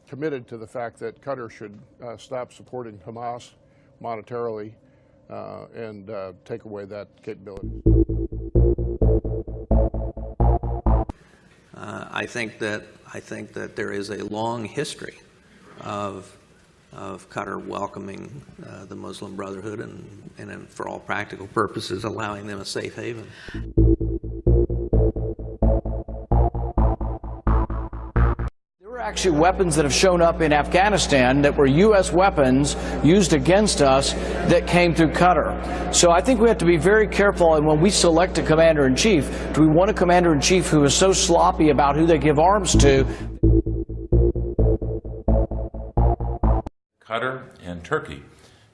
Committed to the fact that Qatar should stop supporting Hamas monetarily and take away that capability. I think that there is a long history of Qatar welcoming the Muslim Brotherhood and for all practical purposes allowing them a safe haven. Actually weapons that have shown up in Afghanistan that were U.S. weapons used against us that came through Qatar. So I think we have to be very careful, and when we select a commander-in-chief, do we want a commander-in-chief who is so sloppy about who they give arms to? Qatar and Turkey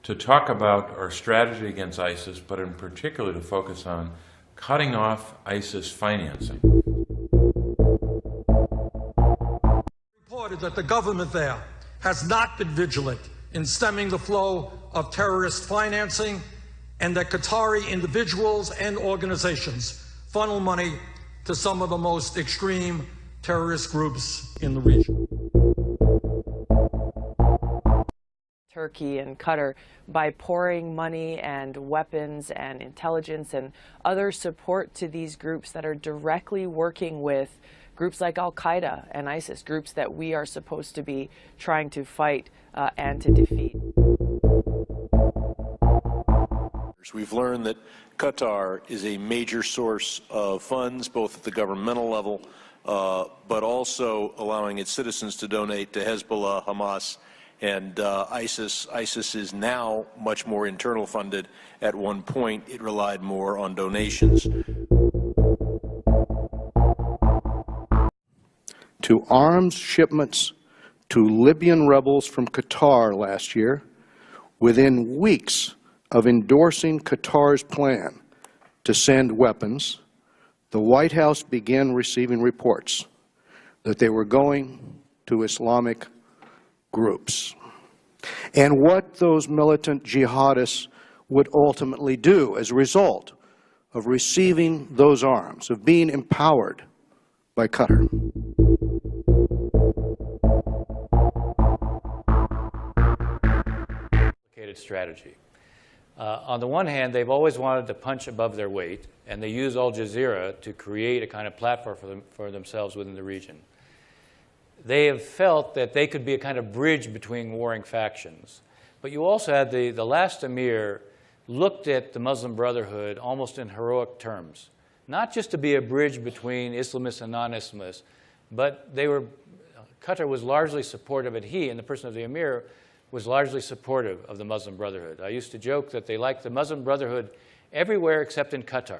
to talk about our strategy against ISIS, but in particular to focus on cutting off ISIS financing. That the government there has not been vigilant in stemming the flow of terrorist financing, and that Qatari individuals and organizations funnel money to some of the most extreme terrorist groups in the region. Turkey and Qatar by pouring money and weapons and intelligence and other support to these groups that are directly working with groups like Al-Qaeda and ISIS, groups that we are supposed to be trying to fight and to defeat. We've learned that Qatar is a major source of funds, both at the governmental level, but also allowing its citizens to donate to Hezbollah, Hamas, and ISIS. ISIS is now much more internal funded. At one point, it relied more on donations. To arms shipments to Libyan rebels from Qatar last year, within weeks of endorsing Qatar's plan to send weapons, the White House began receiving reports that they were going to Islamic groups, and what those militant jihadists would ultimately do as a result of receiving those arms, of being empowered by Qatar. Strategy. On the one hand, they've always wanted to punch above their weight, and they use Al Jazeera to create a kind of platform for themselves within the region. They have felt that they could be a kind of bridge between warring factions. But you also had the last emir looked at the Muslim Brotherhood almost in heroic terms, not just to be a bridge between Islamists and non-Islamists, but Qatar was largely supportive, and he, in the person of the emir, was largely supportive of the Muslim Brotherhood. I used to joke that they liked the Muslim Brotherhood everywhere except in Qatar.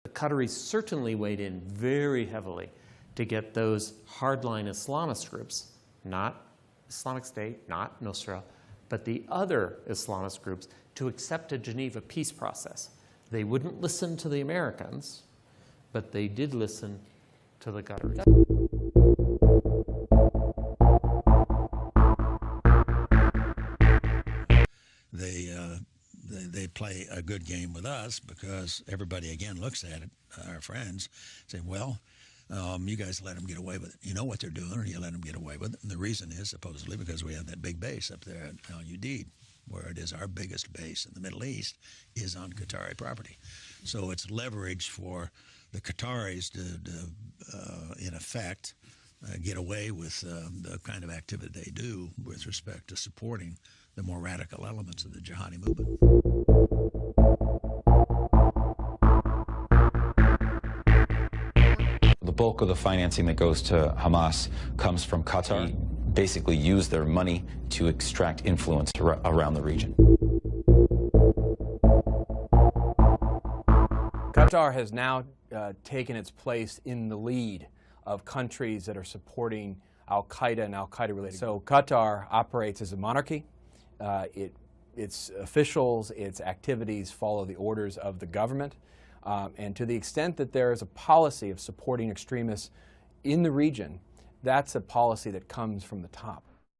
The Qataris certainly weighed in very heavily to get those hardline Islamist groups, not Islamic State, not Nusra, but the other Islamist groups, to accept a Geneva peace process. They wouldn't listen to the Americans, but they did listen to the Qataris. They play a good game with us because everybody again looks at it, our friends, say, well, you guys let them get away with it. You know what they're doing, and you let them get away with it. And the reason is supposedly because we have that big base up there at Al Udeid, where it is our biggest base in the Middle East, is on Qatari property. So it's leverage for the Qataris to in effect, get away with the kind of activity they do with respect to supporting the more radical elements of the jihadi movement. The bulk of the financing that goes to Hamas comes from Qatar. They basically use their money to extract influence around the region. Qatar has now taken its place in the lead of countries that are supporting al-Qaeda and al-Qaeda related. So Qatar operates as a monarchy. Its officials, its activities follow the orders of the government. And to the extent that there is a policy of supporting extremists in the region, that's a policy that comes from the top.